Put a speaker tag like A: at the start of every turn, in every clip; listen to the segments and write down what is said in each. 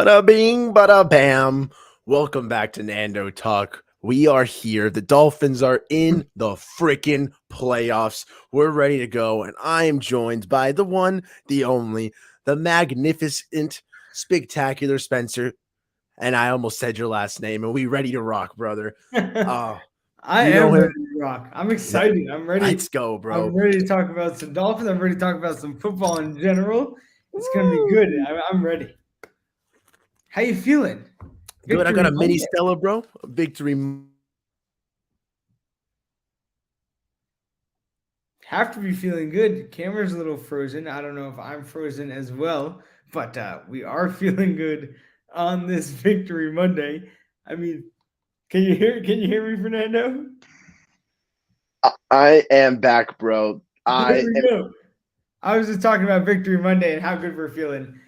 A: Bada bing, bada bam. Welcome back to Nnando Talk. We are here. The Dolphins are in the freaking playoffs. We're ready to go. And I am joined by the one, the only, the magnificent, spectacular Spencer. And I almost said your last name. And we ready to rock, brother.
B: I
A: You
B: am
A: know
B: ready
A: him.
B: to rock. I'm excited. I'm ready.
A: Let's go, bro.
B: I'm ready to talk about some Dolphins. I'm ready to talk about some football in general. It's gonna be
A: Woo.
B: good. I'm ready. How you feeling?
A: Good. I got
B: Victory
A: a mini
B: Monday.
A: Stella, bro. Victory.
B: Have to be feeling good. Camera's a little frozen. I don't know if I'm frozen as well, but we are feeling good on this Victory Monday. I mean, can you hear? Can you hear me, Fernando?
A: I am back, bro.
B: There
A: I
B: we
A: am.
B: go. I was just talking about Victory Monday and how good we're feeling.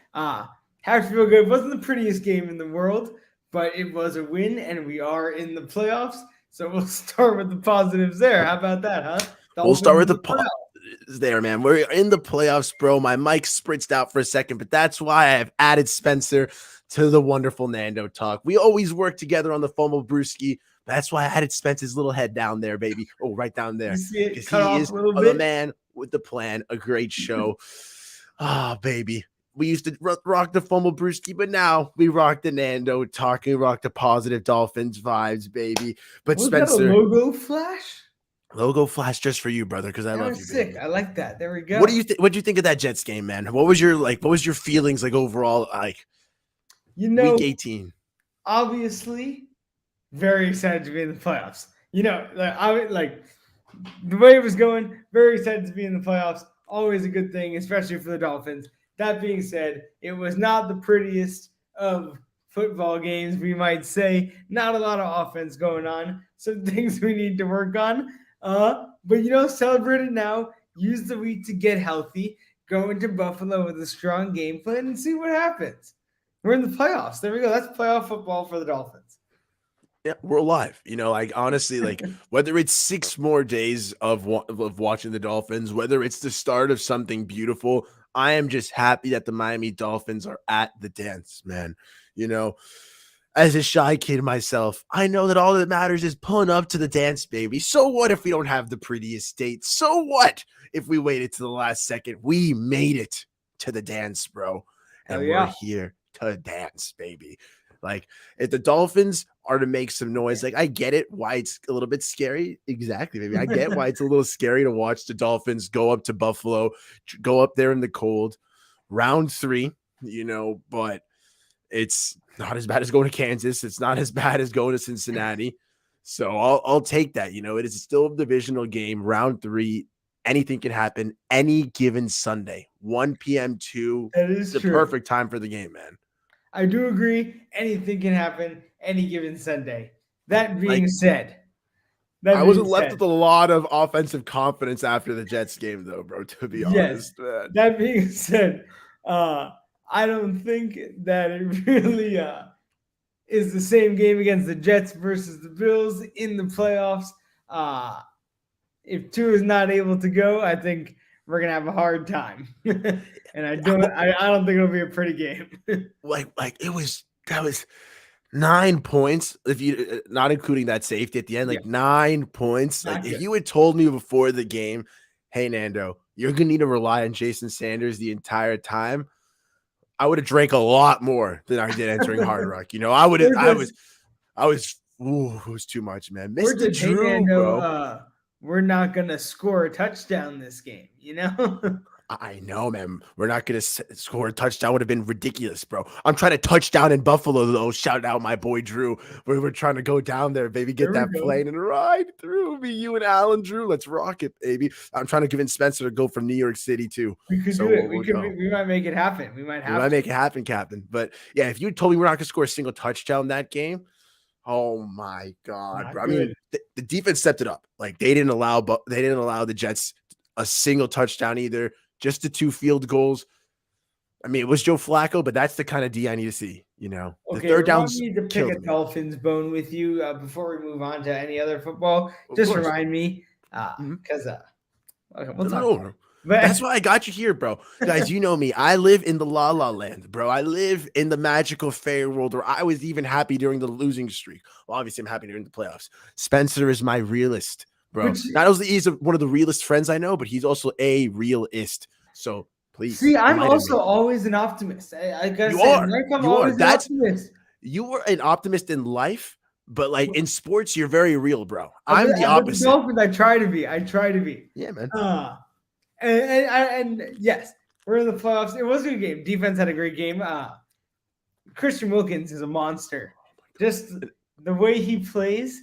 B: Have to feel good. It wasn't the prettiest game in the world, but it was a win, and we are in the playoffs. So we'll start with the positives there. How about that, huh?
A: We'll
B: Dolphins
A: start with
B: in
A: the
B: the playoffs.
A: there, man. We're in the playoffs, bro. My mic spritzed out for a second, but that's why I have added Spencer to the wonderful Nnando Talk. We always work together on the Fumblebrewski. That's why I added Spencer's little head down there, baby. Oh, right down
B: You
A: there.
B: see it
A: Because
B: cut
A: he
B: off
A: is
B: a little
A: the
B: bit.
A: man with the plan. A great show. Ah, baby. We used to rock the Fumblebrewski, but now we rock the Nnando Talk. We rock the positive Dolphins vibes, baby. But
B: Was that a
A: Spencer,
B: logo flash?
A: logo flash just for you, brother, because I
B: That
A: love you,
B: was sick.
A: baby.
B: I like that. There we
A: What do
B: go.
A: you think? What do you think of that Jets game, man? What was your like? What was your feelings like overall? Like
B: You
A: week
B: know,
A: 18.
B: obviously, very excited to be in the playoffs. Like the way it was going, very excited to be in the playoffs. Always a good thing, especially for the Dolphins. That being said, it was not the prettiest of football games, we might say. Not a lot of offense going on. Some things we need to work on. But celebrate it now. Use the week to get healthy. Go into Buffalo with a strong game plan and see what happens. We're in the playoffs. There we go. That's playoff football for the Dolphins.
A: Yeah, we're alive. Like honestly, like whether it's 6 more days of watching the Dolphins, whether it's the start of something beautiful, I am just happy that the Miami Dolphins are at the dance, man. You know, as a shy kid myself, I know that all that matters is pulling up to the dance, baby. So what if we don't have the prettiest date? So what if we waited to the last second? We made it to the dance, bro.
B: Hell
A: And we're
B: yeah.
A: here to dance, baby. Like, if the Dolphins are to make some noise, like, I get it why it's a little bit scary. Exactly, baby. I get why it's a little scary to watch the Dolphins go up to Buffalo, go up there in the cold, round 3, but it's not as bad as going to Kansas. It's not as bad as going to Cincinnati. So I'll take that. It is still a divisional game, round 3. Anything can happen any given Sunday, 1 p.m.
B: That
A: It's
B: is
A: the
B: true.
A: perfect time for the game, man.
B: I do agree. Anything can happen any given Sunday. That being
A: Like,
B: said,
A: I wasn't left with a lot of offensive confidence after the Jets game, though, bro, to be
B: yes.
A: honest, man.
B: That being said, I don't think that it really is the same game against the Jets versus the Bills in the playoffs. Uh, if two is not able to go, I think we're gonna have a hard time. And I don't think it'll be a pretty game.
A: Like that was 9 points, if you not including that safety at the end,
B: Yeah,
A: like 9 points. Like,
B: not
A: if
B: good.
A: you had told me before the game, hey Nnando, you're gonna need to rely on Jason Sanders the entire time, I would have drank a lot more than I did entering Hard Rock.
B: Or
A: I was ooh, it was too much, man.
B: Or
A: Mr.
B: just, hey
A: Drew,
B: Nando,
A: bro.
B: we're not gonna score a touchdown this game,
A: I know, man. We're not going to score a touchdown. Would have been ridiculous, bro. I'm trying to touchdown in Buffalo, though. Shout out my boy Drew. We're trying to go down there, baby. Get
B: There we
A: that
B: go.
A: plane and ride through. Me, you, and Alan Drew. Let's rock it, baby. I'm trying to convince Spencer to go from New York City, too.
B: We could
A: So
B: do it.
A: we'll go.
B: We might make it happen. We might
A: We
B: have
A: might
B: to.
A: make it happen, Captain. But yeah, if you told me we're not going to score a single touchdown that game, oh my God,
B: Not
A: bro. I
B: good.
A: mean, the defense stepped it up. Like, they didn't allow the Jets a single touchdown either. Just the 2 field goals. I mean, it was Joe Flacco, but that's the kind of D I need to see. The
B: Okay,
A: third
B: remind
A: downs
B: me to pick
A: killed
B: a
A: me.
B: Dolphins bone with you before we move on to any other football.
A: Of
B: Just
A: course.
B: remind me,
A: Mhm.
B: because okay, we'll
A: No, no,
B: talk
A: no,
B: about
A: no.
B: it. But
A: That's why I got you here, bro. Guys, you know me. I live in the la la land, bro. I live in the magical fairy world where I was even happy during the losing streak. Well, obviously, I'm happy during the playoffs. Spencer is my realist, bro.
B: which
A: Not only is one of the realest friends I know, but he's also a realist. So please
B: see, I'm
A: enlighten me.
B: also always an optimist. I gotta
A: You
B: say, in
A: are.
B: life, I'm
A: You are.
B: always an
A: That's
B: optimist.
A: you are an optimist in life, but like in sports, you're very real, bro.
B: With,
A: I'm the
B: with the
A: opposite.
B: Dolphins, I try to be. I try to be.
A: Yeah, man.
B: Uh, and yes, we're in the playoffs. It was a good game. Defense had a great game. Christian Wilkins is a monster. Just the way he plays,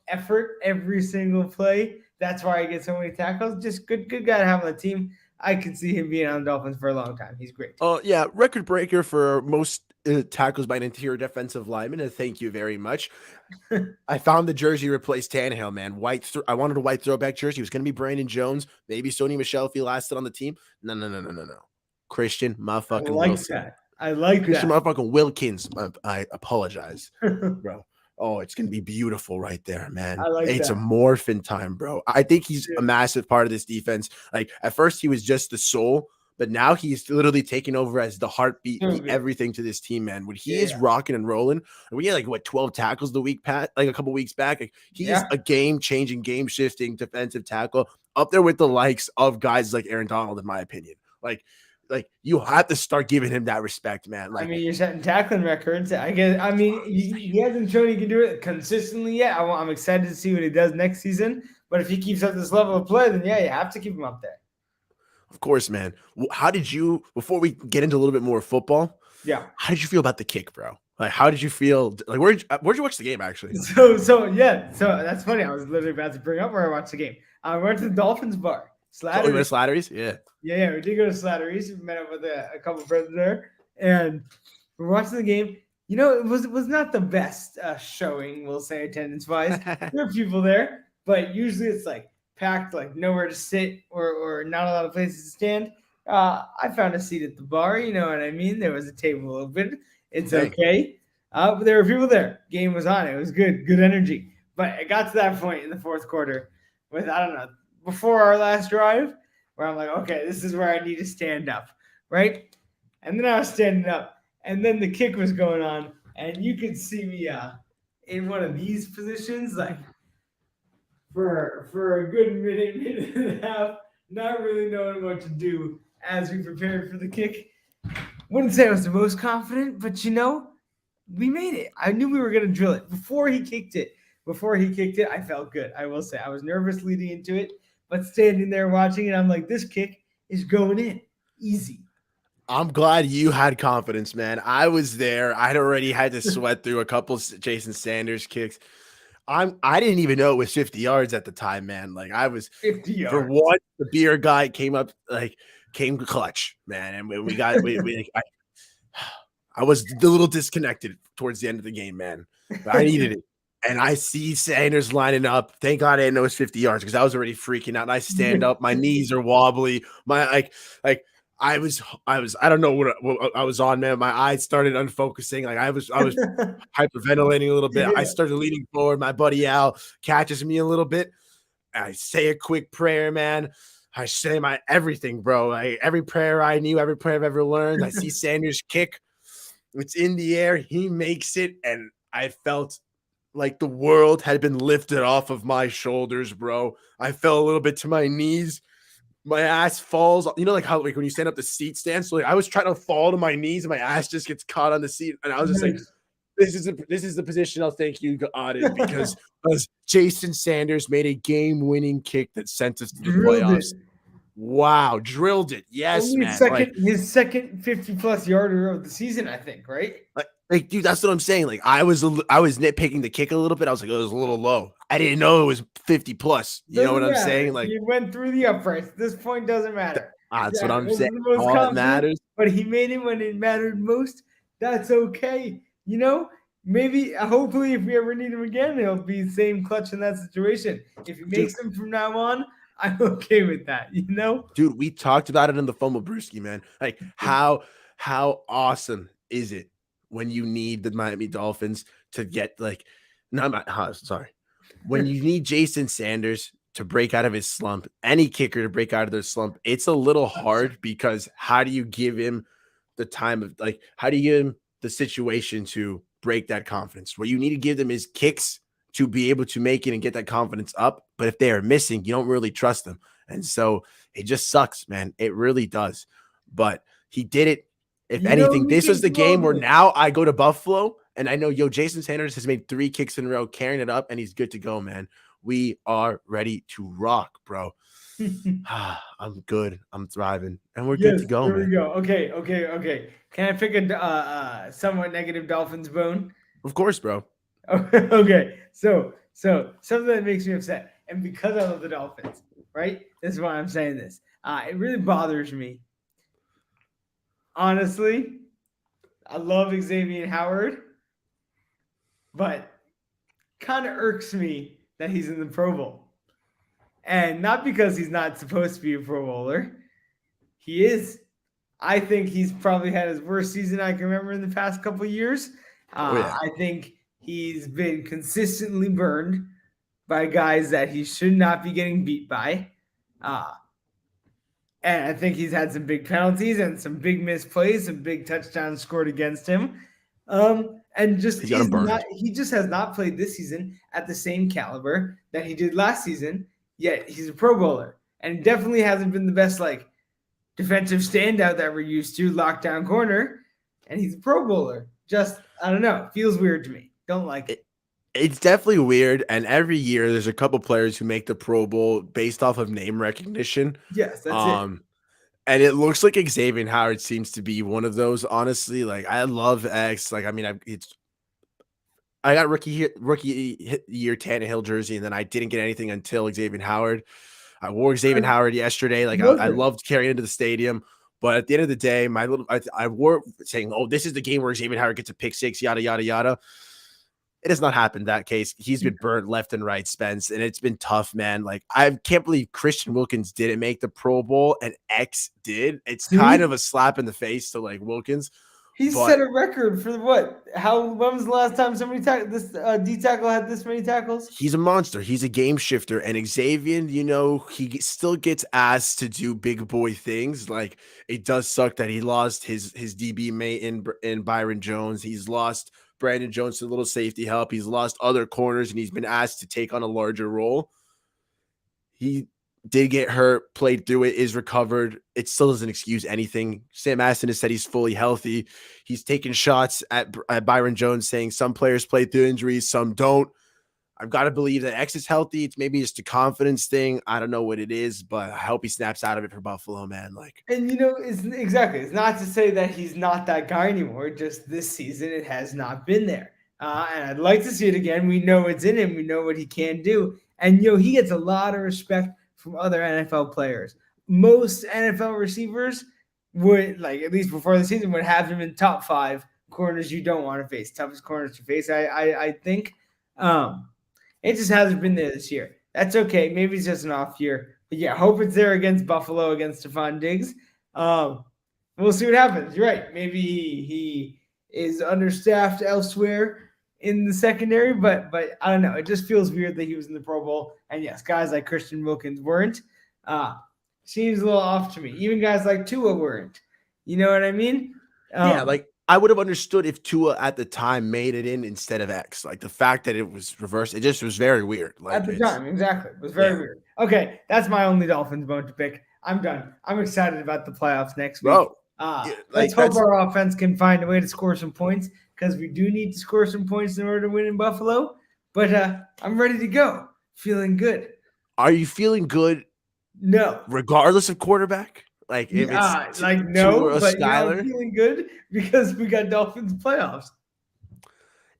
B: effort every single play. That's why I get so many tackles. Just good guy to have on the team. I could see him being on the Dolphins for a long time. He's great.
A: Oh, yeah, record breaker for most tackles by an interior defensive lineman. And thank you very much. I found the jersey replaced Tannehill, man. I wanted a white throwback jersey. It was going to be Brandon Jones, maybe Sony Michel if he lasted on the team. No. Christian
B: I
A: motherfucking
B: like
A: Wilson.
B: that. I like
A: Christian
B: that.
A: motherfucking Wilkins. I apologize, bro. Oh, it's going to be beautiful right there, man.
B: I like
A: It's a
B: that.
A: morphin time, bro. I think he's
B: Yeah.
A: a massive part of this defense. Like at first he was just the soul, but now he's literally taking over as the heartbeat,
B: So
A: the
B: good.
A: everything to this team, man. When he
B: Yeah.
A: is rocking and rolling, and we had like what 12 tackles the week like a couple weeks back. Like, he is
B: Yeah.
A: a game-changing, game-shifting defensive tackle up there with the likes of guys like Aaron Donald, in my opinion. Like you have to start giving him that respect, man.
B: I
A: Like
B: mean, you're setting tackling records. I guess. I mean, he hasn't shown he can do it consistently yet. I'm excited to see what he does next season. But if he keeps up this level of play, then yeah, you have to keep him up there.
A: of course, man. How did you, before we get into a little bit more football,
B: Yeah.
A: how did you feel about the kick, bro? Like, how did you feel? Like, where'd you watch the game, actually?
B: So yeah. So that's funny. I was literally about to bring up where I watched the game. I went to the Dolphins bar.
A: Oh, you went
B: Slattery's.
A: to Slattery's? Yeah.
B: Yeah, we did go to Slattery's. We met up with a couple of friends there, and we're watching the game. It was not the best showing, we'll say, attendance wise. There are people there, but usually it's like packed, like nowhere to sit or not a lot of places to stand. I found a seat at the bar. You know what I mean? There was a table open. It's
A: Hey.
B: okay. But there were people there. Game was on. It was good energy. But it got to that point in the fourth quarter with, I don't know, before our last drive, where I'm like, okay, this is where I need to stand up, right? And then I was standing up, and then the kick was going on, and you could see me in one of these positions, like for a good minute and a half, not really knowing what to do as we prepared for the kick. Wouldn't say I was the most confident, but we made it. I knew we were gonna drill it before he kicked it. I felt good. I will say I was nervous leading into it, but standing there watching it, I'm like, this kick is going in easy.
A: I'm glad you had confidence, man. I was there. I'd already had to sweat through a couple Jason Sanders kicks. I didn't even know it was 50 yards at the time, man. Like I was
B: 50 yards.
A: for one, the beer guy came clutch, man. And I was a little disconnected towards the end of the game, man. But I needed it. And I see Sanders lining up. Thank God I didn't know it's 50 yards because I was already freaking out. And I stand up, my knees are wobbly. I don't know what I was on, man. My eyes started unfocusing. Like I was hyperventilating a little bit.
B: Yeah.
A: I started leaning forward. My buddy Al catches me a little bit. I say a quick prayer, man. I say my everything, bro. Like every prayer I knew, every prayer I've ever learned. I see Sanders kick. It's in the air. He makes it. And I felt like the world had been lifted off of my shoulders, bro. I fell a little bit to my knees. My ass falls. You know, like how when you stand up the seat stand. So I was trying to fall to my knees, and my ass just gets caught on the seat. And I was just like, "This is the position I'll thank you God in because Jason Sanders made a game-winning kick that sent us to the playoffs." Wow, drilled it. Yes, man.
B: His second 50+ yarder of the season, I think, right?
A: Like, dude, that's what I'm saying. Like, I was nitpicking the kick a little bit. I was like, it was a little low. I didn't know it was 50+. You know what I'm saying? Like,
B: he went through the uprights. This point doesn't matter.
A: That's what I'm saying. All that matters.
B: But he made it when it mattered most. That's okay. Maybe, hopefully, if we ever need him again, he'll be the same clutch in that situation. If he makes them from now on, I'm okay with that,
A: Dude, we talked about it in the Fumblebrewski, man. Like, how awesome is it when you need the Miami Dolphins to get when you need Jason Sanders to break out of his slump, any kicker to break out of their slump, it's a little hard because how do you give him the time of like, how do you give him the situation to break that confidence? What you need to give them is kicks to be able to make it and get that confidence up. But if they are missing, you don't really trust them. And so it just sucks, man. It really does. But he did it. If anything,
B: He
A: this
B: can
A: was the
B: do all
A: game where
B: this.
A: now I go to Buffalo and I know, Jason Sanders has made 3 kicks in a row, carrying it up, and he's good to go, man. We are ready to rock, bro. I'm good. I'm thriving, and we're good to go,
B: there
A: man.
B: we go. Okay. Can I pick a somewhat negative Dolphins bone?
A: Of course, bro.
B: Okay, so something that makes me upset, and because I love the Dolphins, right? This is why I'm saying this. It really bothers me. Honestly, I love Xavier Howard, but kind of irks me that he's in the Pro Bowl, and not because he's not supposed to be a Pro Bowler. He is. I think he's probably had his worst season I can remember in the past couple of years.
A: Yeah.
B: I think he's been consistently burned by guys that he should not be getting beat by. And I think he's had some big penalties and some big misplays, some big touchdowns scored against him. And just
A: He's got him burned.
B: he just has not played this season at the same caliber that he did last season, yet he's a Pro Bowler. And definitely hasn't been the best like defensive standout that we're used to, lockdown corner, and he's a Pro Bowler. Just, I don't know. Feels weird to me. Don't like it.
A: It's definitely weird. And every year there's a couple players who make the Pro Bowl based off of name recognition.
B: Yes, that's it.
A: And it looks like Xavier Howard seems to be one of those, honestly. Like, I love X. Like, I mean, I got rookie year Tannehill jersey, and then I didn't get anything until Xavier Howard. I wore Xavier Howard yesterday. Like, I loved carrying into the stadium. But at the end of the day, I wore saying, "Oh, this is the game where Xavier Howard gets a pick 6, yada yada yada." It has not happened in that case. He's been burnt left and right, Spence, and it's been tough, man. Like, I can't believe Christian Wilkins didn't make the Pro Bowl and X did. It's kind of a slap in the face to like Wilkins.
B: He set a record for what? When was the last time somebody this D tackle had this many tackles?
A: He's a monster. He's a game shifter. And Xavier, he still gets asked to do big boy things. Like, it does suck that he lost his DB mate in Byron Jones. He's lost Brandon Jones to a little safety help. He's lost other corners, and he's been asked to take on a larger role. He did get hurt, played through it, is recovered. It still doesn't excuse anything. Sam Aston has said he's fully healthy. He's taken shots at Byron Jones, saying some players play through injuries, some don't. I've got to believe that X is healthy. It's maybe just a confidence thing. I don't know what it is, but I hope he snaps out of it for Buffalo, man.
B: And it's not to say that he's not that guy anymore. Just this season, it has not been there. And I'd like to see it again. We know it's in him. We know what he can do. And he gets a lot of respect from other NFL players. Most NFL receivers would, like, at least before the season, would have him in top 5 corners you don't want to face, toughest corners to face. I think it just hasn't been there this year. That's okay. Maybe it's just an off year. But yeah, hope it's there against Buffalo, against Stephon Diggs. We'll see what happens. You're right. Maybe he is understaffed elsewhere in the secondary, but I don't know. It just feels weird that he was in the Pro Bowl. And yes, guys like Christian Wilkins weren't. Seems a little off to me. Even guys like Tua weren't. You know what I mean?
A: Yeah, like, I would have understood if Tua at the time made it in instead of X. Like, the fact that it was reversed, it just was very weird. Like,
B: at the time, exactly. It was very weird. Okay, that's my only Dolphins bone to pick. I'm done. I'm excited about the playoffs next week.
A: Bro,
B: let's hope our offense can find a way to score some points, because we do need to score some points in order to win in Buffalo. But I'm ready to go. Feeling good.
A: Are you feeling good?
B: No.
A: Regardless of quarterback? Like, if it's
B: no, but I'm feeling good because we got Dolphins playoffs.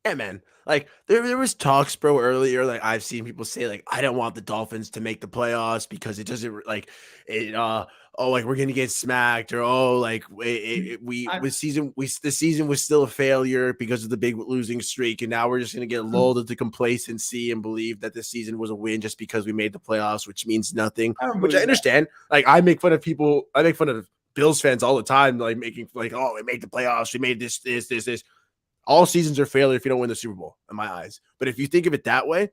A: Yeah, man. Like, there was talks, bro, earlier. Like, I've seen people say, like, I don't want the Dolphins to make the playoffs because it doesn't, like, like, we're gonna get smacked, or the season was still a failure because of the big losing streak, and now we're just gonna get lulled into complacency and believe that this season was a win just because we made the playoffs, which means nothing. Which I understand. Like, I make fun of Bills fans all the time, like, making like, oh, we made the playoffs, we made this. All seasons are failure if you don't win the Super Bowl, in my eyes. But if you think of it that way,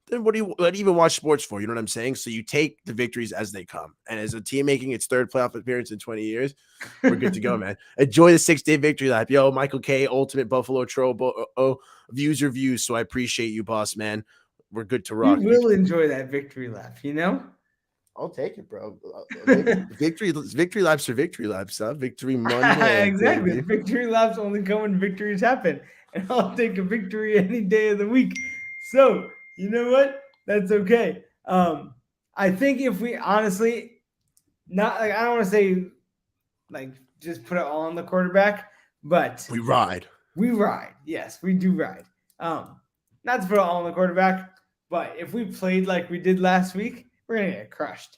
A: then what do you even watch sports for? You know what I'm saying? So you take the victories as they come. And as a team making its third playoff appearance in 20 years, we're good to go, man. Enjoy the 6-day victory lap. Yo, Michael K, ultimate Buffalo troll. Views are views. So I appreciate you, boss, man. We're good to rock.
B: You will enjoy that victory lap, you know?
A: I'll take it, bro. Victory laps are victory laps, huh? Victory Monday.
B: Exactly.
A: Baby.
B: Victory laps only come when victories happen. And I'll take a victory any day of the week. So, you know what? That's okay. I think if we honestly, not like, I don't want to say like just put it all on the quarterback, but
A: We ride.
B: we ride. Yes, we do ride. Not to put it all on the quarterback, but if we played like we did last week, we're going to get crushed.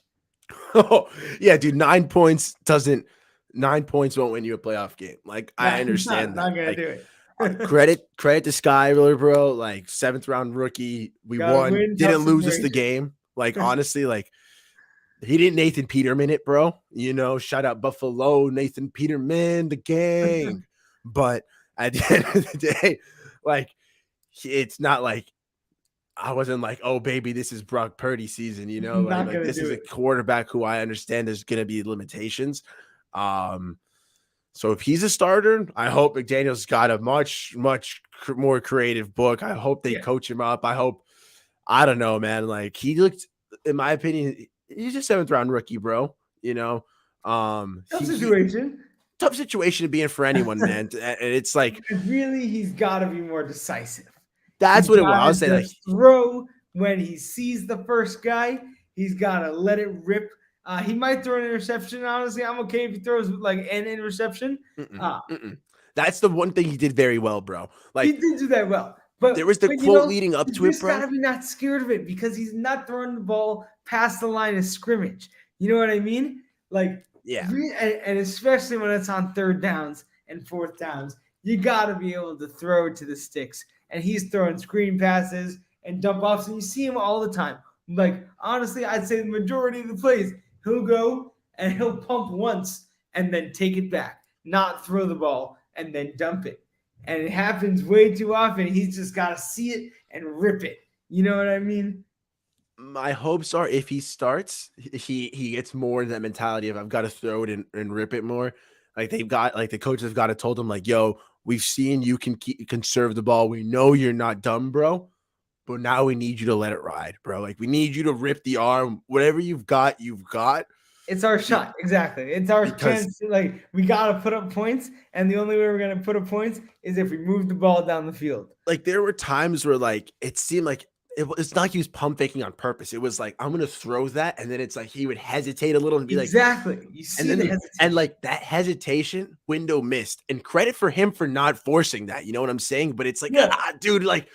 A: Oh, yeah, dude. 9 points won't win you a playoff game. Like, I understand
B: not
A: that.
B: gonna
A: Like,
B: do it.
A: credit to Skyler, bro. Like, 7th round rookie. We
B: Gotta
A: won.
B: win,
A: Didn't
B: tough
A: lose us the
B: situation.
A: game. Like, honestly, like, he didn't Nathan Peterman it, bro. You know, shout out Buffalo, Nathan Peterman, the gang. But at the end of the day, like, it's not like I wasn't like, oh, baby, this is Brock Purdy season, you know,
B: Not
A: like
B: gonna
A: this
B: do
A: is a
B: it.
A: quarterback who I understand there's going to be limitations. So if he's a starter, I hope McDaniel's got a much more creative book. I hope they coach him up. I don't know, man. Like, he looked, in my opinion, he's a 7th round rookie, bro. You know,
B: Tough situation.
A: tough situation to be in for anyone, man. And it's like,
B: And really, he's got to be more decisive.
A: that's
B: He's
A: what it was.
B: gotta
A: I'll say, like,
B: just throw when he sees the first guy. He's got to let it rip. He might throw an interception. Honestly, I'm okay if he throws like an interception.
A: That's the one thing he did very well, bro. Like,
B: he did do that well. But
A: there was the quote leading up to it, bro.
B: He's got to be not scared of it because he's not throwing the ball past the line of scrimmage. You know what I mean? Like,
A: yeah.
B: And especially when it's on 3rd downs and 4th downs, you got to be able to throw it to the sticks. And he's throwing screen passes and dump offs, and you see him all the time. Like, honestly, I'd say the majority of the plays, he'll go and he'll pump once and then take it back, not throw the ball and then dump it. And it happens way too often. He's just got to see it and rip it. You know what I mean?
A: My hopes are if he starts, he gets more that mentality of I've got to throw it and rip it more. Like, they've got, like, the coaches have got to told him, like, yo, we've seen you can conserve the ball. We know you're not dumb, bro. But now we need you to let it ride, bro. Like, we need you to rip the arm. Whatever you've got, you've got.
B: It's our shot. Exactly. It's our chance. Like, we got to put up points. And the only way we're going to put up points is if we move the ball down the field.
A: Like, there were times where, like, it seemed like it's not like he was pump faking on purpose. It was like, I'm going to throw that. And then it's like he would hesitate a little and be
B: exactly.
A: Like,
B: you see the hesitation.
A: And like that hesitation window missed. And credit for him for not forcing that. You know what I'm saying? But it's like, dude, like,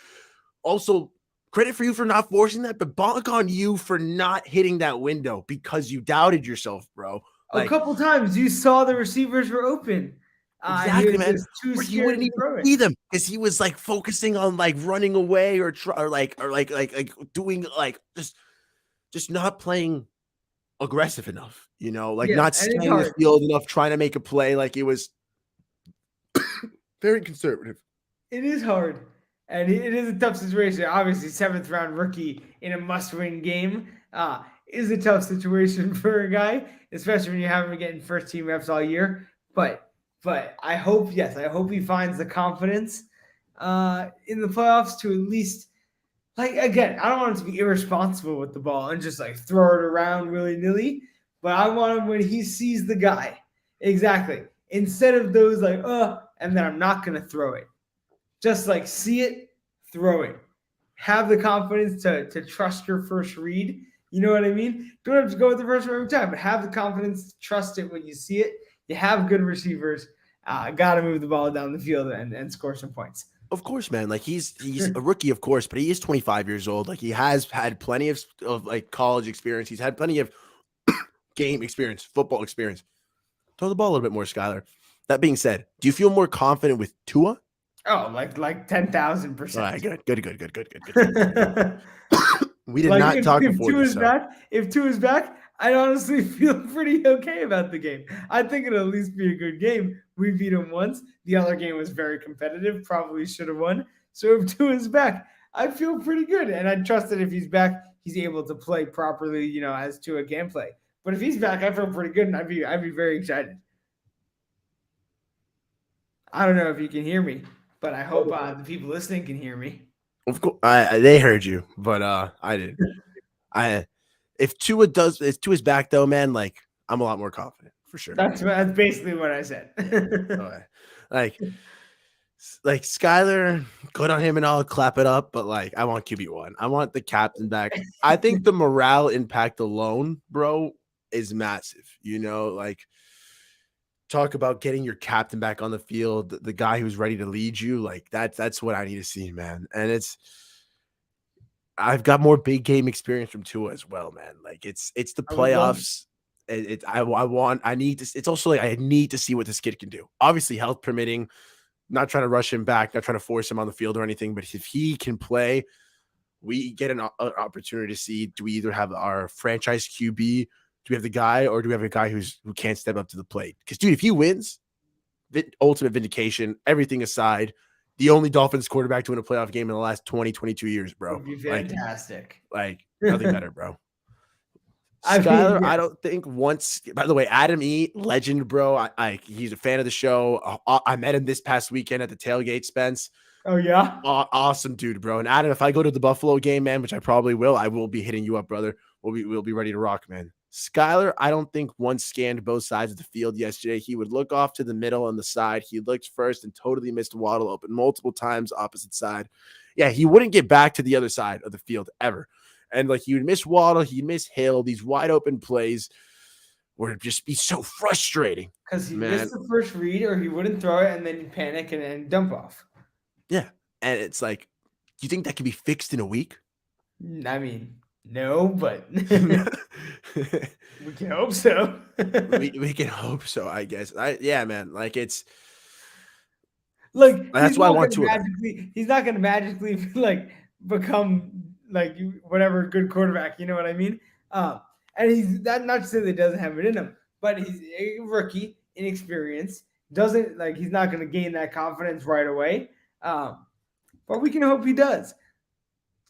A: also credit for you for not forcing that, but bonk on you for not hitting that window because you doubted yourself, bro.
B: Like, a couple times you saw the receivers were open.
A: Exactly, man. You wouldn't even see them because he was like focusing on like running away or doing like just not playing aggressive enough, you know, like not scanning the field enough, trying to make a play. Like, it was very conservative.
B: It is hard. And it is a tough situation. Obviously, 7th round rookie in a must-win game is a tough situation for a guy, especially when you have him getting first-team reps all year. But I hope he finds the confidence in the playoffs to at least, like, again, I don't want him to be irresponsible with the ball and just like throw it around willy-nilly. But I want him when he sees the guy. Exactly. Instead of those like, and then I'm not going to throw it. Just like see it, throw it. Have the confidence to trust your first read. You know what I mean? Don't have to go with the first one every time, but have the confidence to trust it when you see it. You have good receivers. Got to move the ball down the field and score some points.
A: Of course, man. Like, he's a rookie, of course, but he is 25 years old. Like, he has had plenty of like college experience. He's had plenty of game experience, football experience. Throw the ball a little bit more, Skyler. That being said, do you feel more confident with Tua?
B: Oh, like 10,000%.
A: All right, good. We did not talk before this.
B: If Tua is back, I honestly feel pretty okay about the game. I think it'll at least be a good game. We beat him once. The other game was very competitive. Probably should have won. So if Tua is back, I feel pretty good, and I trust that if he's back, he's able to play properly. As to a gameplay. But if he's back, I feel pretty good, and I'd be very excited. I don't know if you can hear me, but I hope the people listening can hear me.
A: Of course, they heard you, but I didn't. If Tua's back though, man, like I'm a lot more confident for sure.
B: That's basically what I said.
A: Okay. Like Skyler, good on him and I'll clap it up, but like I want QB1. I want the captain back. I think the morale impact alone, bro, is massive. Like talk about getting your captain back on the field, the guy who's ready to lead you. Like that's what I need to see, man. And I've got more big game experience from Tua as well, man. Like it's the playoffs. I need to. It's also like I need to see what this kid can do. Obviously, health permitting. Not trying to rush him back, not trying to force him on the field or anything. But if he can play, we get an opportunity to see: do we either have our franchise QB, do we have the guy, or do we have a guy who can't step up to the plate? Because dude, if he wins, ultimate vindication. Everything aside, the only Dolphins quarterback to win a playoff game in the last 20, 22 years, bro.
B: Would be fantastic.
A: Like nothing better, bro. Skyler, I don't think once. By the way, Adam E, legend, bro. He's a fan of the show. I met him this past weekend at the tailgate, Spence.
B: Oh yeah,
A: awesome dude, bro. And Adam, if I go to the Buffalo game, man, which I probably will, I will be hitting you up, brother. We'll be ready to rock, man. Skyler, I don't think once scanned both sides of the field yesterday, he would look off to the middle and the side. He looked first and totally missed Waddle open multiple times opposite side. Yeah, he wouldn't get back to the other side of the field ever. And like he would miss Waddle, he'd miss Hill. These wide open plays would just be so frustrating.
B: Because he missed the first read, or he wouldn't throw it, and then panic and then dump off.
A: Yeah, and it's like, do you think that could be fixed in a week?
B: I mean, no, but we can hope so.
A: we can hope so, I guess. Yeah, man. Like it's
B: like
A: that's why I want to.
B: He's not going to magically like become like whatever good quarterback, you know what I mean? And he's not to say that he doesn't have it in him, but he's a rookie, inexperienced, he's not going to gain that confidence right away. But we can hope he does.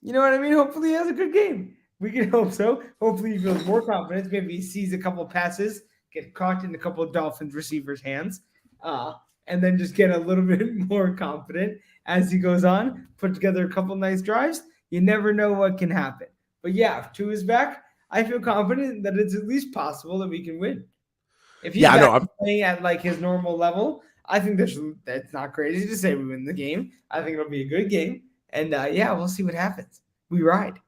B: You know what I mean? Hopefully he has a good game. We can hope so. Hopefully he feels more confidence. Maybe he sees a couple of passes, get caught in a couple of Dolphins receivers' hands, and then just get a little bit more confident as he goes on, put together a couple nice drives. You never know what can happen. But yeah, if Tua is back, I feel confident that it's at least possible that we can win. If he's playing at like his normal level, I think that's not crazy to say we win the game. I think it'll be a good game. And yeah, we'll see what happens. We ride.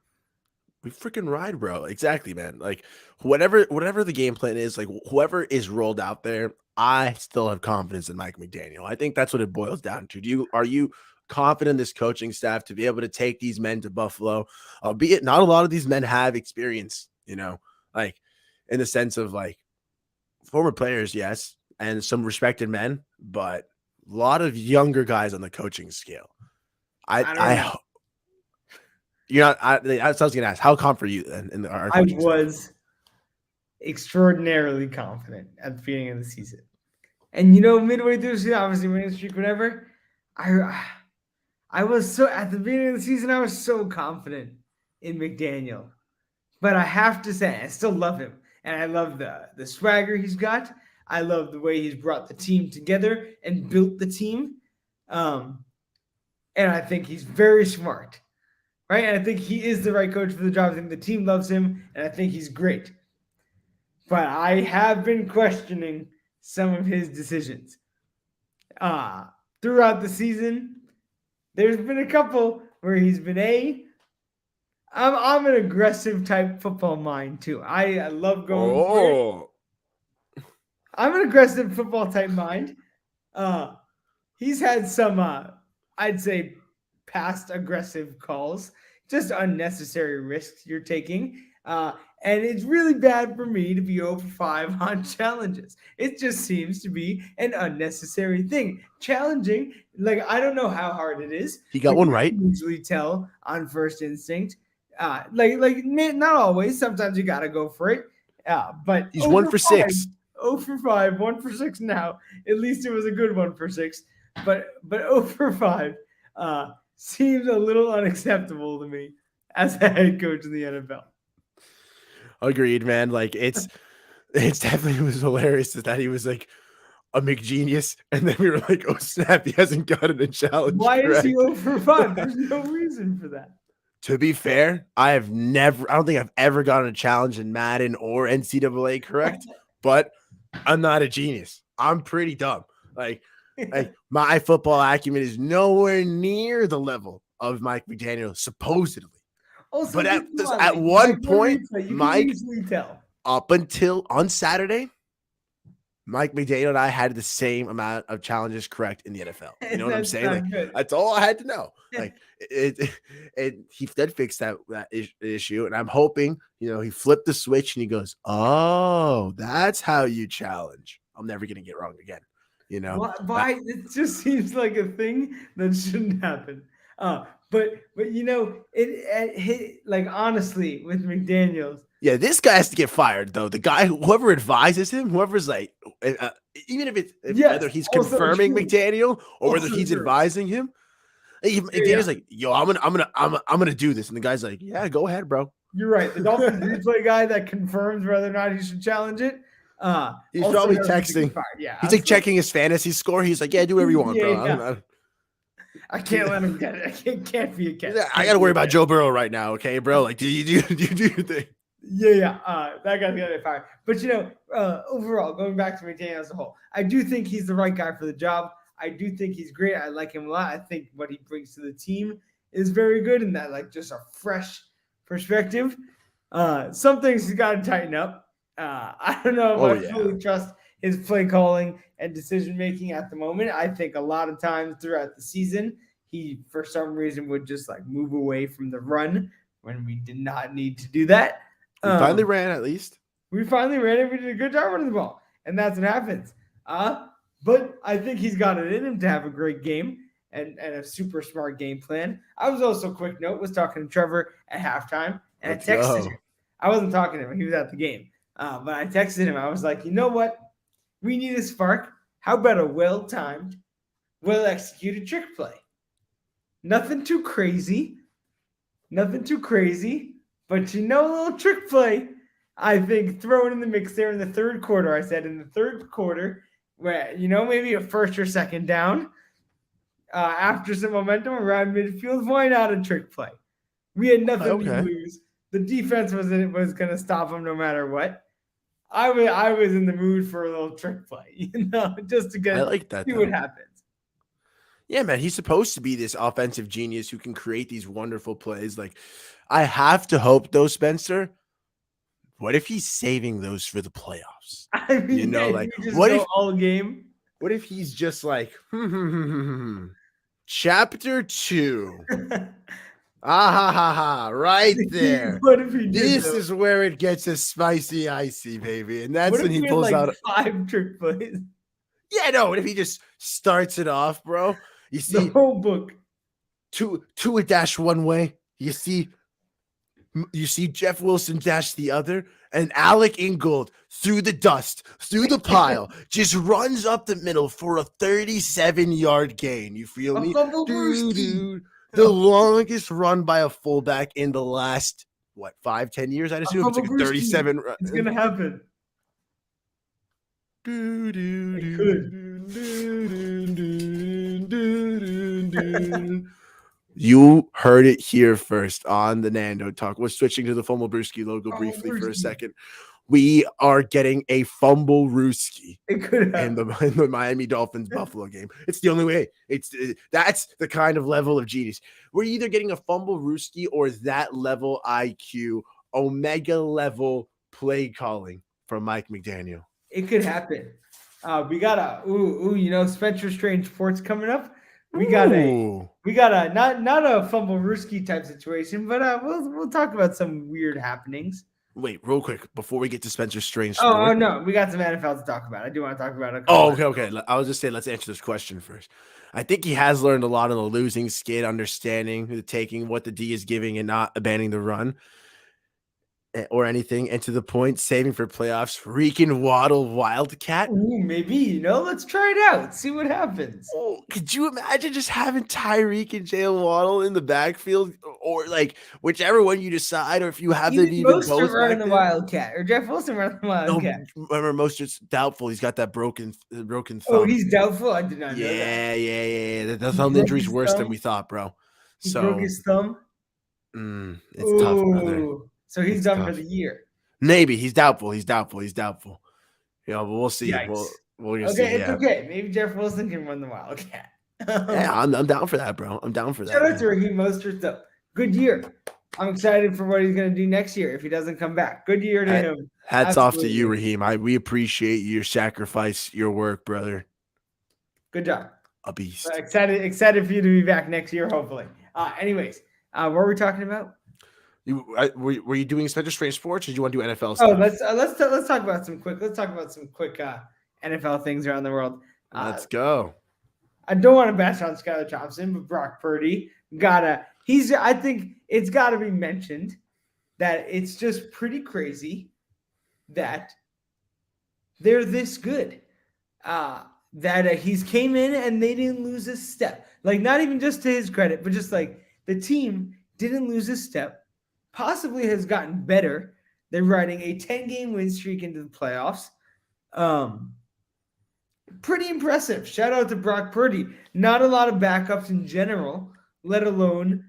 A: We freaking ride, bro. Exactly, man. Like whatever the game plan is, like whoever is rolled out there, I still have confidence in Mike McDaniel. I think that's what it boils down to. Are you confident in this coaching staff to be able to take these men to Buffalo, albeit not a lot of these men have experience, like in the sense of like former players, yes, and some respected men, but a lot of younger guys on the coaching scale. I was going to ask, how confident are you then in our
B: I was extraordinarily confident at the beginning of the season. And midway through the season, obviously winning streak, whatever, I was so at the beginning of the season, I was so confident in McDaniel. But I have to say, I still love him. And I love the swagger he's got. I love the way he's brought the team together and built the team. And I think he's very smart. Right? And I think he is the right coach for the job. I think the team loves him. And I think he's great. But I have been questioning some of his decisions. Throughout the season, there's been a couple where he's been I'm an aggressive type football mind too. I love going for it. I'm an aggressive football type mind. He's had some I'd say past aggressive calls, just unnecessary risks you're taking. And it's really bad for me to be 0 for 5 on challenges. It just seems to be an unnecessary thing. Challenging, like I don't know how hard it is.
A: He got one right.
B: Usually tell on first instinct. Not always. Sometimes you gotta go for it. But
A: he's 1 for 6.
B: 0 for 5, 1 for 6 now. At least it was a good 1 for 6. But 0 for 5. seems a little unacceptable to me as a head coach in the NFL.
A: Agreed, man. Like it's definitely was hilarious that he was like a McGenius, and then we were like, oh snap, he hasn't gotten a challenge
B: Why is he
A: correct.
B: 0 for 5? There's no reason for that.
A: To be fair, I don't think I've ever gotten a challenge in Madden or NCAA correct, but I'm not a genius. I'm pretty dumb. Like my football acumen is nowhere near the level of Mike McDaniel, supposedly.
B: Also,
A: But at
B: Mike,
A: one point,
B: you can
A: Mike,
B: easily tell.
A: up until on Saturday, Mike McDaniel and I had the same amount of challenges correct in the NFL. You know what I'm saying? Like
B: good.
A: that's all I had to know. Like he did fix that issue, and I'm hoping he flipped the switch and he goes, "Oh, that's how you challenge." I'm never gonna get wrong again.
B: Why? It just seems like a thing that shouldn't happen. But it hit like honestly with McDaniels.
A: Yeah, this guy has to get fired though. The guy, whoever advises him, whoever's like, even if whether he's confirming McDaniel or whether he's advising him, McDaniel's like, "Yo, I'm gonna do this," and the guy's like, "Yeah, go ahead, bro."
B: You're right. The Dolphins replay guy that confirms whether or not he should challenge it.
A: He's probably texting.
B: Yeah,
A: he's like checking his fantasy score. He's like, "Yeah, do whatever you want, bro."
B: Yeah. I can't let him get it. I can't be a catch.
A: I got to worry about Joe Burrow right now, okay, bro? Like, do you do your thing?
B: Yeah. That guy's gonna get fired. But overall, going back to McDaniel as a whole, I do think he's the right guy for the job. I do think he's great. I like him a lot. I think what he brings to the team is very good, and that like just a fresh perspective. Some things he's got to tighten up. I don't know if I fully trust his play calling and decision making at the moment. I think a lot of times throughout the season, he for some reason would just like move away from the run when we did not need to do that.
A: We finally ran at least.
B: We finally ran it. We did a good job running the ball, and that's what happens. But I think he's got it in him to have a great game and a super smart game plan. I was also, quick note, was talking to Trevor at halftime, and I texted him. I wasn't talking to him. He was at the game. But I texted him. I was like, you know what? We need a spark. How about a well-timed, well-executed trick play? Nothing too crazy. But a little trick play. I think thrown in the mix there in the third quarter. I said in the third quarter, where maybe a first or second down, after some momentum around midfield. Why not a trick play? We had nothing to lose. The defense was going to stop them no matter what. I was in the mood for a little trick play, just to see what happens.
A: Yeah, man, he's supposed to be this offensive genius who can create these wonderful plays. Like, I have to hope, though, Spencer. What if he's saving those for the playoffs?
B: I mean, what if all game?
A: What if he's just like, chapter 2? Right there.
B: What if he
A: this is where it gets a spicy, icy, baby. And that's when he pulls out
B: 5 trick plays.
A: Yeah, no. What if he just starts it off, bro? You see
B: the whole book.
A: Two a dash one way. You see Jeff Wilson dash the other, and Alec Ingold through the dust, through the pile, just runs up the middle for a 37-yard gain. You feel me? Dude. The longest run by a fullback in the last 5-10 years, I'd assume. It's like a 37.
B: It's gonna happen.
A: You heard it here first on the Nnando Talk. We're switching to the Fumblebrewski logo briefly for a second. We are getting a Fumblebrewski in the Miami Dolphins Buffalo game. It's the only way. That's the kind of level of genius. We're either getting a Fumblebrewski or that level IQ, Omega level play calling from Mike McDaniel.
B: It could happen. We got Spencer Strange Sports coming up. We got a not a Fumblebrewski type situation, but we'll talk about some weird happenings.
A: Wait, real quick before we get to Spencer Strange.
B: Oh no, we got some NFL to talk about. I do want to talk about it.
A: Okay. I was just saying, let's answer this question first. I think he has learned a lot of the losing skid, understanding the taking what the D is giving and not abandoning the run. or anything, and to the point, saving for playoffs, Reekin Waddle Wildcat.
B: Ooh, maybe, let's try it out. See what happens.
A: Oh, could you imagine just having Tyreek and Jalen Waddle in the backfield, or like whichever one you decide, or if you have them
B: Even
A: even
B: Mostert
A: both
B: running
A: back
B: the
A: there?
B: Wildcat or Jeff Wilson running the
A: No,
B: Wildcat.
A: remember Mostert's doubtful. He's got that broken
B: Oh,
A: thumb.
B: he's doubtful. I did not know that.
A: Yeah. The
B: He
A: thumb
B: broke
A: injury's
B: his
A: worse than
B: thumb.
A: we thought, bro.
B: He broke
A: So
B: his thumb.
A: it's tough, brother.
B: Ooh, so he's
A: It's
B: done for
A: tough.
B: the year.
A: Maybe he's doubtful. Yeah, but we'll see.
B: Yikes.
A: We'll
B: Okay,
A: see.
B: it's
A: Yeah.
B: okay. Maybe Jeff Wilson can run the Wildcat.
A: Yeah, I'm down for that, bro. I'm down for that.
B: Shout out
A: Man.
B: to Raheem Mostert, though. Good year. I'm excited for what he's going to do next year if he doesn't come back. Good year to him.
A: Hats off to you,
B: Absolutely.
A: Raheem. We appreciate your sacrifice, your work, brother.
B: Good job.
A: A beast.
B: Excited for you to be back next year, hopefully. Anyways, what were we talking about?
A: Were you doing Spencer Strange Sports, or did you want to do NFL
B: Oh,
A: stuff?
B: let's talk about some quick. Let's talk about some quick NFL things around the world.
A: Let's go.
B: I don't want to bash on Skylar Thompson, but Brock Purdy I think it's got to be mentioned that it's just pretty crazy that they're this good. That he's came in and they didn't lose a step. Like, not even just to his credit, but just like the team didn't lose a step, possibly has gotten better. They're riding a 10-game win streak into the playoffs. Pretty impressive. Shout out to Brock Purdy. Not a lot of backups in general, let alone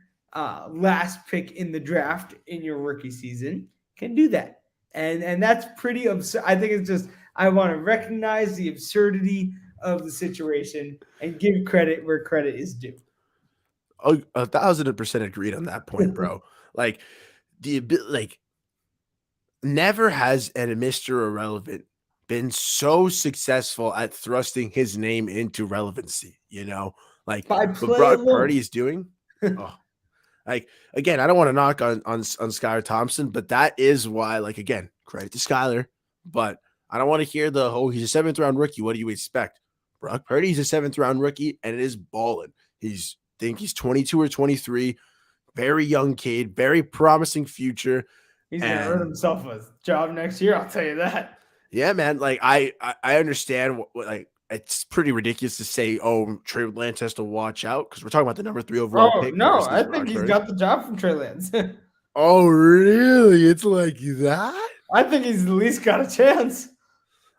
B: last pick in the draft in your rookie season can do that. And that's pretty absurd. I think it's just, I want to recognize the absurdity of the situation and give credit where credit is due.
A: 1,000% agreed on that point, bro. Never has a Mr. Irrelevant been so successful at thrusting his name into relevancy, like
B: By
A: what
B: play
A: Brock
B: alone.
A: Purdy is doing. Like, again, I don't want to knock on Skylar Thompson, but that is why, like, again, credit to Skylar, but I don't want to hear he's a 7th round rookie. What do you expect? Brock Purdy's a 7th round rookie, and it is balling. He's 22 or 23, very young kid, very promising future.
B: He's going to earn himself a job next year, I'll tell you that.
A: Yeah, man. Like, I understand it's pretty ridiculous to say, Trey Lance has to watch out because we're talking about the number 3 overall pick.
B: No, I think he's got the job from Trey Lance.
A: Oh, really? It's like that?
B: I think he's at least got a chance.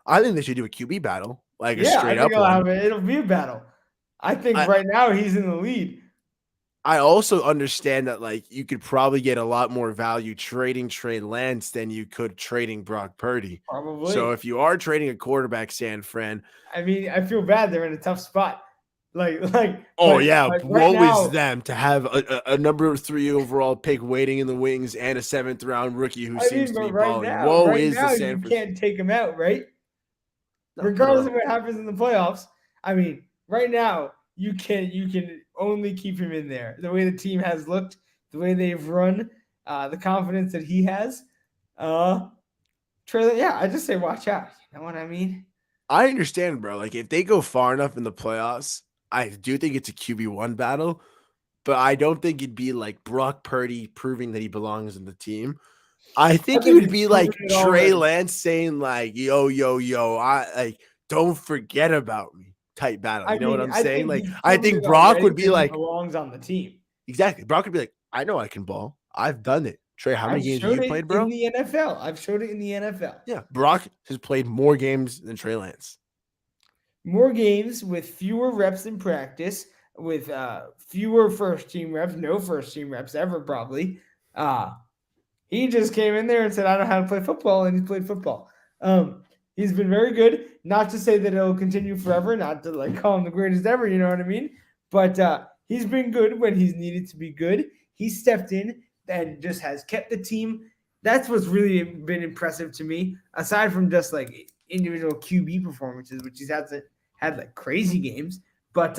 A: I think they should do a QB battle, like a straight up one.
B: It'll be a battle. I think right now he's in the lead.
A: I also understand that, like, you could probably get a lot more value trading Trey Lance than you could trading Brock Purdy.
B: Probably.
A: So if you are trading a quarterback, San Fran,
B: I mean, I feel bad they're in a tough spot. Woe
A: is them to have a number 3 overall pick waiting in the wings and a 7th round rookie who seems to be balling.
B: You can't take him out, right? Regardless of what happens in the playoffs. I mean, right now you can only keep him in there. The way the team has looked, the way they've run, the confidence that he has. Trey, I just say watch out. You know what I mean?
A: I understand, bro. Like, if they go far enough in the playoffs, I do think it's a QB1 battle, but I don't think it'd be like Brock Purdy proving that he belongs in the team. I think it would be like Trey Lance saying, like, yo, don't forget about me type battle. You know what I'm saying? Like, I think Brock would be like,
B: belongs on the team.
A: Exactly. Brock would be like, I know I can ball. I've done it. Trey, how many games have you played, bro?
B: In the NFL. I've showed it in the NFL.
A: Yeah. Brock has played more games than Trey Lance.
B: More games with fewer reps in practice, with fewer first-team reps, no first-team reps ever probably. He just came in there and said, I know how to play football, and he played football. He's been very good. Not to say that it'll continue forever, not to like call him the greatest ever, you know what I mean? But he's been good when he's needed to be good. He stepped in and just has kept the team. That's what's really been impressive to me, aside from just like individual QB performances, which he's hasn't had like crazy games. But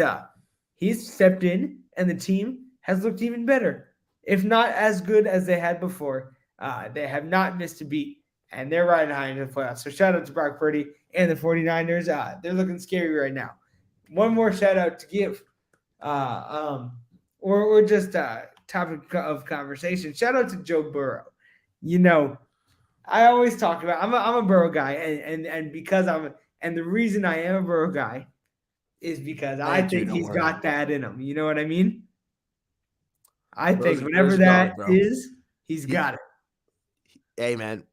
B: he's stepped in, and the team has looked even better, if not as good as they had before. They have not missed a beat, and they're riding high into the playoffs. So shout out to Brock Purdy and the 49ers. They're looking scary right now. One more shout out to give, or just topic of conversation. Shout out to Joe Burrow. I always talk about I'm a Burrow guy, and because and the reason I am a Burrow guy is because I
A: Thank you.
B: think
A: Don't
B: he's
A: worry.
B: got that in him. You know what I mean? I think
A: Bro's
B: whatever
A: a dog,
B: that
A: bro.
B: is, he's
A: He,
B: got it.
A: hey, man,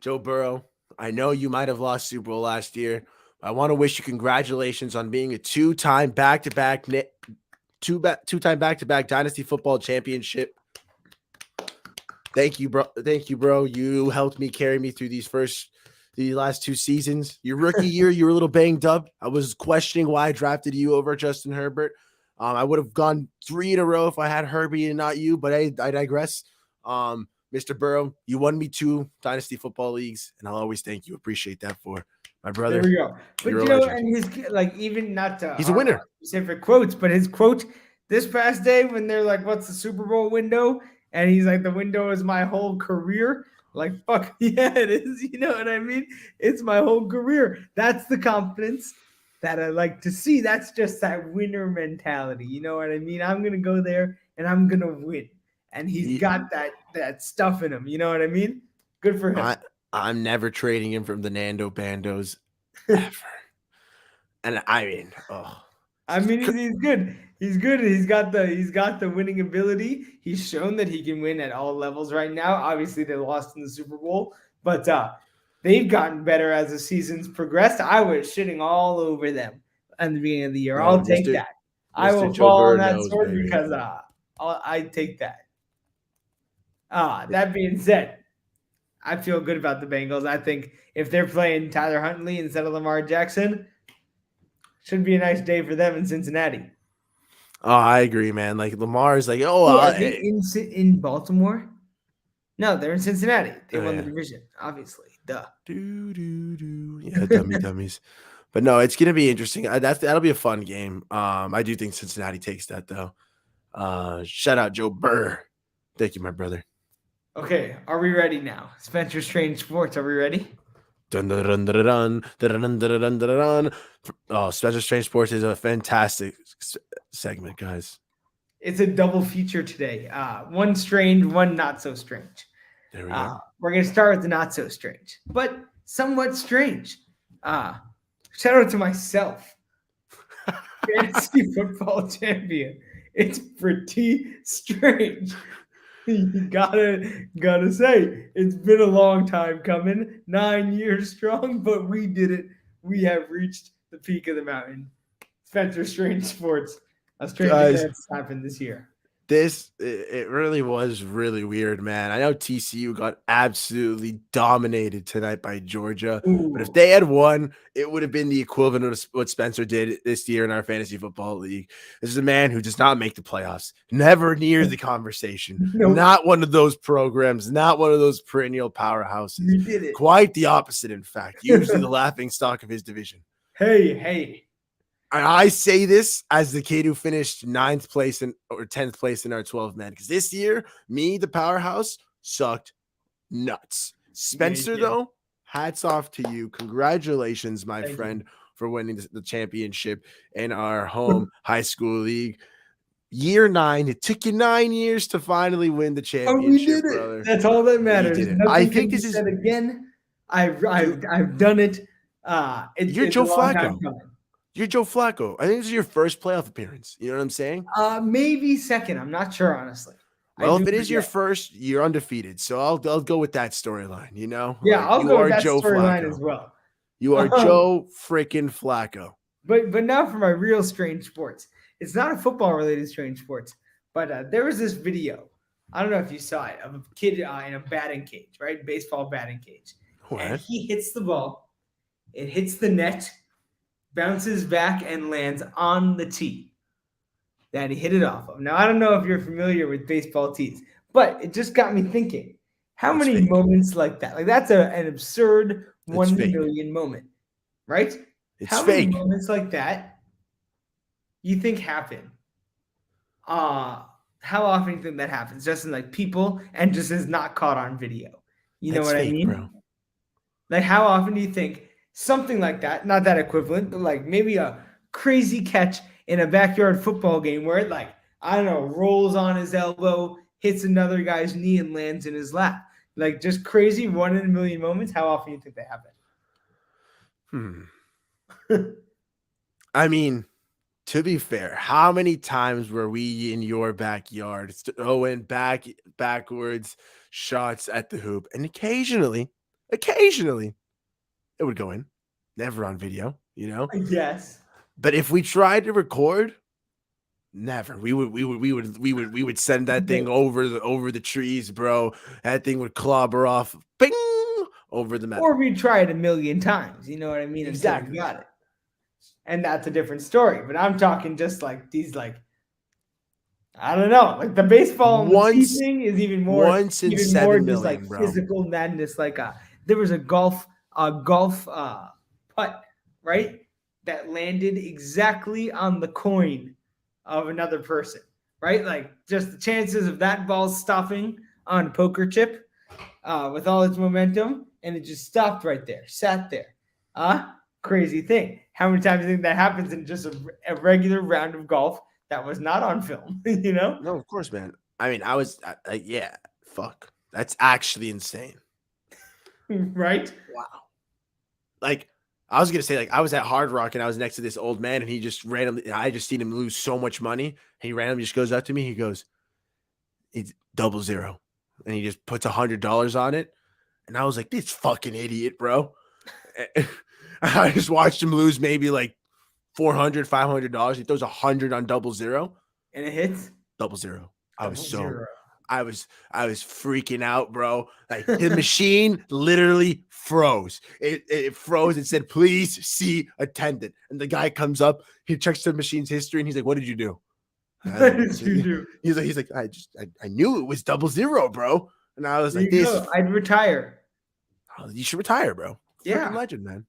A: Joe Burrow. I know you might have lost Super Bowl last year. I want to wish you congratulations on being a two-time back-to-back two-time back-to-back Dynasty Football Championship. Thank you, bro. Thank you, bro. You helped me carry me through the last 2 seasons. Your rookie year, you were a little banged up. I was questioning why I drafted you over Justin Herbert. I would have gone 3 in a row if I had Herbie and not you, but I digress. Mr. Burrow, you won me 2 Dynasty Football leagues, and I'll always thank you. Appreciate that for my
B: There
A: brother.
B: we go. But
A: You're a
B: you know,
A: legend.
B: and his like even not to
A: He's a
B: harp on
A: winner.
B: specific quotes, but his quote this past day when they're like, "What's the Super Bowl window?" and he's like, "The window is my whole career." Like, fuck yeah, it is. You know what I mean? It's my whole career. That's the confidence that I like to see. That's just that winner mentality. You know what I mean? I'm gonna go there and I'm gonna win. And he's
A: He,
B: got that stuff in him. You know what I mean? Good for him.
A: I'm never trading him from the Nnando Bandos ever. And I mean, oh,
B: I mean, he's good. He's good. He's got the winning ability. He's shown that he can win at all levels right now. Obviously, they lost in the Super Bowl, but they've gotten better as the season's progressed. I was shitting all over them at the beginning of the year.
A: bro,
B: I'll take that. I
A: Mr.
B: will
A: Joe
B: fall on
A: Burrow
B: that
A: knows,
B: sword
A: baby.
B: because I take that. That being said, I feel good about the Bengals. I think if they're playing Tyler Huntley instead of Lamar Jackson, should be a nice day for them in Cincinnati.
A: Oh, I agree, man. Like Lamar's like, oh,
B: Oh, are they in Baltimore? No, they're in Cincinnati. They won the
A: yeah.
B: division, obviously. Duh.
A: Yeah, dummies. But no, it's gonna be interesting. That'll be a fun game. I do think Cincinnati takes that though. Shout out Joe Burr. Thank you, my brother.
B: Okay, are we ready now? Spencer Strange Sports, are we ready?
A: Dun, dun, dun, dun, dun, dun, dun, dun, dun, dun, dun. Oh, Special Strange Sports is a fantastic segment, guys.
B: It's a double feature today. One strange, one not so strange.
A: There we go.
B: We're gonna start with the not so strange, but somewhat strange. Shout out to myself, fantasy football champion. It's pretty strange. You gotta say it's been a long time coming, 9 years strong, but we did it. We have reached the peak of the mountain. Spencer Strange Sports, a strange
A: Guys,
B: occurrence happened this year.
A: it really was really weird, man. I know TCU got absolutely dominated tonight by Georgia, but if
B: Ooh.
A: they had won, it would have been the equivalent of what Spencer did this year in our fantasy football league. This is a man who does not make the playoffs, never near the conversation,
B: Nope.
A: not one of those programs, not one of those perennial powerhouses.
B: We did it.
A: Quite the opposite, in fact. Usually the laughing stock of his division.
B: Hey.
A: And I say this as the kid who finished 9th place or 10th place in our 12 man, because this year, me, the powerhouse, sucked nuts. Spencer, though, hats off to you. Congratulations, my friend, for winning the championship in our home high school league. Year 9. It took you 9 years to finally win the championship,
B: we did it.
A: brother.
B: That's all that matters.
A: did it.
B: Nothing
A: I
B: can
A: think
B: be
A: this is
B: said again. I've done it.
A: You're
B: It's
A: Joe
B: a long time
A: Flacco.
B: coming.
A: You're Joe Flacco. I think this is your first playoff appearance. You know what I'm saying?
B: Maybe second. I'm not sure, honestly.
A: Well, if it is your first, you're undefeated. So I'll go with that storyline, you know?
B: Yeah,
A: Like,
B: I'll
A: you
B: go
A: are
B: with that
A: Joe
B: storyline
A: Flacco.
B: as well.
A: You are Joe freaking Flacco.
B: But now for my real strange sports. It's not a football related strange sports, but there was this video. I don't know if you saw it of a kid in a batting cage, right? Baseball batting cage.
A: What?
B: And he hits the ball. It hits the net, bounces back, and lands on the tee that he hit it off of. Now, I don't know if you're familiar with baseball tees, but it just got me thinking, how
A: That's
B: many
A: fake.
B: moments like that? Like, that's an absurd
A: That's
B: 1 in a
A: fake.
B: million moment, right?
A: It's
B: How
A: fake.
B: many moments like that you think happen? How often do you think that happens? Just in like people and just is not caught on video. You know
A: That's
B: what I
A: fake,
B: mean?
A: bro.
B: Like, how often do you think something like that, not that equivalent, but like maybe a crazy catch in a backyard football game where it, like, I don't know, rolls on his elbow, hits another guy's knee, and lands in his lap? Like just crazy 1 in a million moments. How often do you think they happen?
A: I mean, to be fair, how many times were we in your backyard throwing backwards shots at the hoop? And occasionally, it would go in. Never on video, you know?
B: Yes.
A: But if we tried to record, never. We would send that thing over the trees, bro. That thing would clobber off, bing, over the metal.
B: Or we try it a million times. You know what I mean?
A: Exactly.
B: Until we got it. And that's a different story. But I'm talking just like these, like, I don't know, like the baseball thing is even more,
A: once in
B: even
A: 7
B: more
A: million,
B: just like
A: bro.
B: physical madness. Like there was a golf putt, right, that landed exactly on the coin of another person, right? Like just the chances of that ball stopping on a poker chip with all its momentum, and it just stopped right there, sat there. Crazy thing. How many times do you think that happens in just a regular round of golf that was not on film? You know?
A: No, of course, man. I mean, yeah, fuck. That's actually insane.
B: Right?
A: Wow. Like, I was gonna say, like, I was at Hard Rock and I was next to this old man, and he just randomly, I just seen him lose so much money. He randomly just goes up to me. He goes, "It's 00," and he just puts $100 on it. And I was like, "This fucking idiot, bro." I just watched him lose maybe like $400, $500. He throws 100 on 00,
B: and it hits
A: 00.
B: zero.
A: I was freaking out, bro. Like the machine literally froze. It froze and said, "Please see attendant." And the guy comes up, he checks the machine's history, and he's like, "What did you do?"
B: What did you do?
A: He's like, I knew it was 00, bro. And I was like, "This,
B: I'd retire."
A: you should retire, bro.
B: Yeah.
A: Freaking legend, man.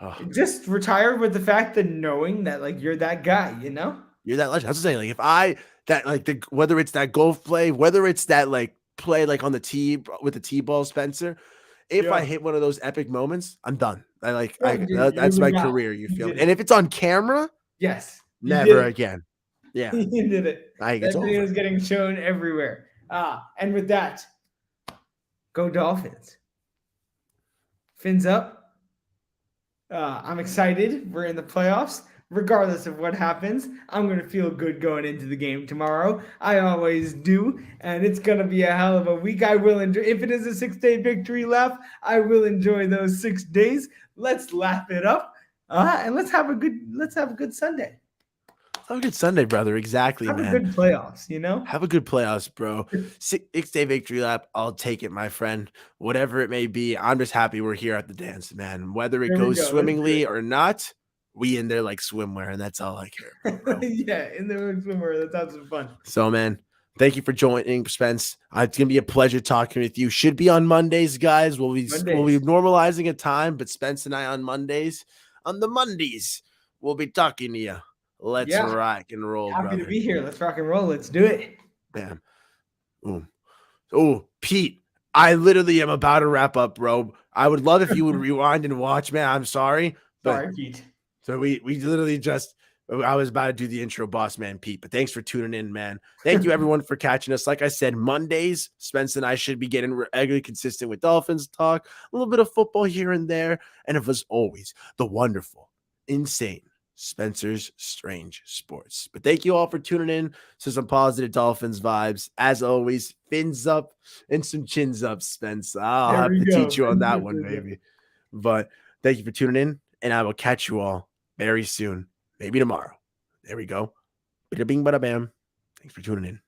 B: Oh. Just retire with the fact that knowing that like you're that guy, you know?
A: You're that legend. I was saying, like, if whether it's that golf play, whether it's that like play like on the tee with the tee ball, Spencer, if I hit one of those epic moments, I'm done. That's my career. You feel me? And if it's on camera,
B: yes,
A: never again. Yeah,
B: you did it.
A: That
B: video is getting shown everywhere. And with that, go Dolphins. Fins up. I'm excited. We're in the playoffs. Regardless of what happens, I'm going to feel good going into the game tomorrow. I always do. And it's going to be a hell of a week. I will enjoy. If it is a 6-day victory lap, I will enjoy those 6 days. Let's laugh it up. And let's have a good Sunday.
A: Have a good Sunday, brother. Exactly, man.
B: Have a good playoffs, you know?
A: Have a good playoffs, bro. 6-day victory lap. I'll take it, my friend. Whatever it may be, I'm just happy we're here at the dance, man. Whether it goes swimmingly or not, we in there like swimwear, and that's all I care about, bro.
B: Yeah, in there like swimwear. That sounds fun.
A: So, man, thank you for joining, Spence. It's gonna be a pleasure talking with you. Should be on Mondays, guys. We'll be normalizing a time, but Spence and I on Mondays. On the Mondays, we'll be talking to you. Let's rock and roll,
B: Happy
A: brother.
B: to be here. Let's rock and roll. Let's do it.
A: Bam. Oh, Pete, I literally am about to wrap up, bro. I would love if you would rewind and watch, man. I'm sorry.
B: Sorry, Pete.
A: So we literally I was about to do the intro, boss man, Pete, but thanks for tuning in, man. Thank you, everyone, for catching us. Like I said, Mondays, Spence and I should be getting regularly consistent with Dolphins talk, a little bit of football here and there, and as always, the wonderful, insane Spencer's Strange Sports. But thank you all for tuning in to some positive Dolphins vibes. As always, fins up and some chins up, Spence. I'll have to teach you on that one, baby. But thank you for tuning in, and I will catch you all very soon. Maybe tomorrow. There we go. Bada bing, bada bam. Thanks for tuning in.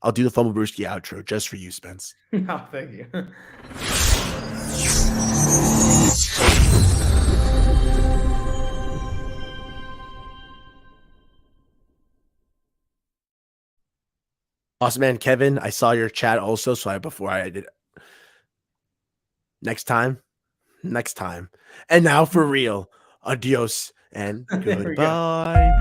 A: I'll do the Fumblebrewski outro just for you, Spence.
B: Oh, thank you.
A: Awesome, man. Kevin, I saw your chat also, so before I did next time. And now for real. Adios and goodbye.